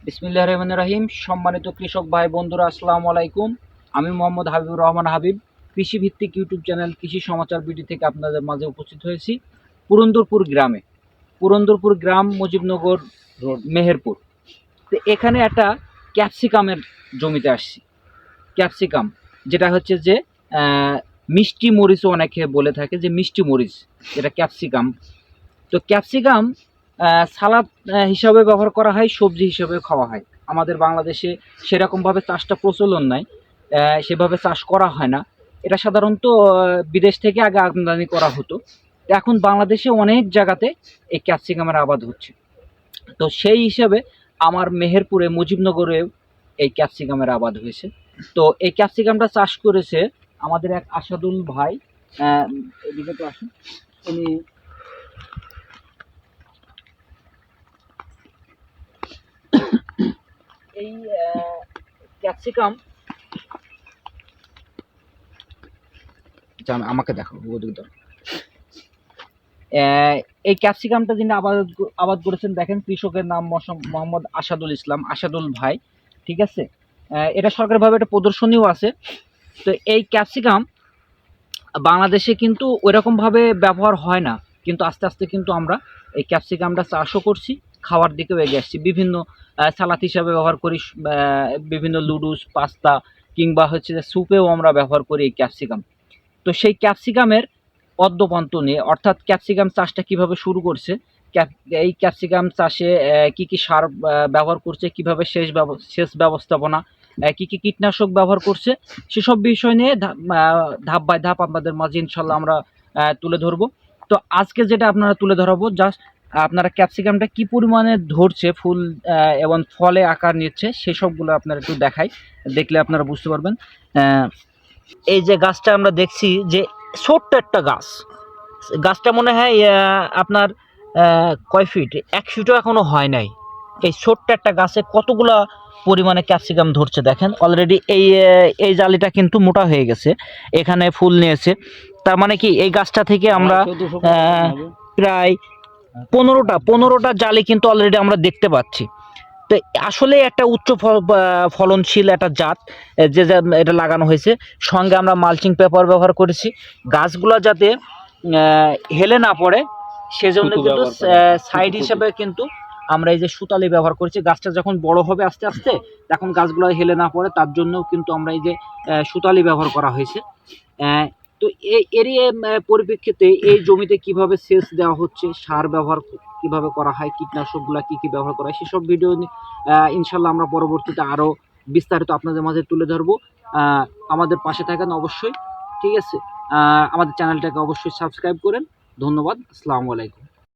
বিসমিল্লাহির রহমানির রহিম। সম্মানিত কৃষক ভাই বন্ধুরা, আসসালামু আলাইকুম। আমি মোহাম্মদ হাবিবুর রহমান হাবিব, কৃষিভিত্তিক ইউটিউব চ্যানেল কৃষি সমাচার বিডি থেকে আপনাদের মাঝে উপস্থিত হয়েছি পুরন্দরপুর গ্রামে। পুরন্দরপুর গ্রাম, মুজিবনগর রোড, মেহেরপুর। তো এখানে একটা ক্যাপসিকামের জমিতে আসছি। ক্যাপসিকাম যেটা হচ্ছে যে মিষ্টি মরিচও অনেকে বলে থাকে, যে মিষ্টি মরিচ যেটা ক্যাপসিকাম। তো ক্যাপসিকাম সালাদ হিসাবে ব্যবহার করা হয়, সবজি হিসাবে খাওয়া হয়। আমাদের বাংলাদেশে সেরকমভাবে চাষটা প্রচলন নাই, সেভাবে চাষ করা হয় না। এটা সাধারণত বিদেশ থেকে আগে আমদানি করা হতো। এখন বাংলাদেশে অনেক জায়গাতে এই ক্যাপসিকামের আবাদ হচ্ছে। তো সেই হিসাবে আমার মেহেরপুরে মুজিবনগরেও এই ক্যাপসিকামের আবাদ হয়েছে। তো এই ক্যাপসিকামটা চাষ করেছে আমাদের এক আসাদুল ভাই। এদিকে তো আসুন, উনি এই ক্যাপসিকাম আমাকে দেখো এই ক্যাপসিকামটা যিনি আবাদ করেছেন, দেখেন কৃষকের নাম মোহাম্মদ আসাদুল ইসলাম, আসাদুল ভাই। ঠিক আছে, এটা সরকারিভাবে একটা প্রদর্শনীও আছে। তো এই ক্যাপসিকাম বাংলাদেশে কিন্তু ওইরকমভাবে ব্যবহার হয় না, কিন্তু আস্তে আস্তে কিন্তু আমরা এই ক্যাপসিকামটা চাষও করছি, খাওয়ার দিকেও এগিয়ে আসছি। বিভিন্ন সালাদ হিসাবে ব্যবহার করি, বিভিন্ন লুডুস, পাস্তা কিংবা হচ্ছে যে স্যুপেও আমরা ব্যবহার করি এই ক্যাপসিকাম। তো সেই ক্যাপসিকামের অদ্যপান্ত নিয়ে, অর্থাৎ ক্যাপসিকাম চাষটা কিভাবে শুরু করছে, এই ক্যাপসিকাম চাষে কি কি সার ব্যবহার করছে, কিভাবে সেচ ব্যবস্থাপনা, কি কি কীটনাশক ব্যবহার করছে, সেসব বিষয় নিয়ে ধাপ বাই ধাপ আপনাদের মাঝে ইনশাল্লাহ আমরা তুলে ধরবো। তো আজকে যেটা আপনারা তুলে ধরাবো, জাস্ট আপনারা ক্যাপসিকামটা কি পরিমাণে ধরছে, ফুল এবং ফলে আকার নিচ্ছে, সেসবগুলো আপনারা একটু দেখলে আপনারা বুঝতে পারবেন। এই যে গাছটা আমরা দেখছি, যে ছোট্ট একটা গাছটা মনে হয় আপনার কয় ফিট, 1 ফিটও এখনো হয় নাই। এই ছোট্ট একটা গাছে কতগুলা পরিমাণে ক্যাপসিকাম ধরছে দেখেন। অলরেডি এই জালিটা কিন্তু মোটা হয়ে গেছে, এখানে ফুল নিয়েছে। তার মানে কি এই গাছটা থেকে আমরা প্রায় 15টা জালি কিন্তু অলরেডি আমরা দেখতে পাচ্ছি। তো আসলে একটা উচ্চ ফলনশীল একটা জাত যে এটা লাগানো হয়েছে। সঙ্গে আমরা মালচিং পেপার ব্যবহার করেছি, গাছগুলো যাতে হেলে না পড়ে সেজন্য কিন্তু সাইড হিসেবে কিন্তু আমরা এই যে সুতালি ব্যবহার করেছি। গাছটা যখন বড় হবে আস্তে আস্তে, তখন গাছগুলো হেলে না পড়ে, তার জন্য কিন্তু আমরা এই যে সুতালি ব্যবহার করা হয়েছে। তো এরই পরিপ্রেক্ষিতে এই জমিতে কিভাবে সেচ দেওয়া হচ্ছে, সার ব্যবহার কিভাবে করা হয়, কীটনাশকগুলা কি কি ব্যবহার করা হয়, সেসব ভিডিও ইনশাল্লাহ আমরা পরবর্তীতে আরও বিস্তারিত আপনাদের মাঝে তুলে ধরবো। আমাদের পাশে থাকেন অবশ্যই, ঠিক আছে। আমাদের চ্যানেলটাকে অবশ্যই সাবস্ক্রাইব করেন। ধন্যবাদ, আসসালামু আলাইকুম।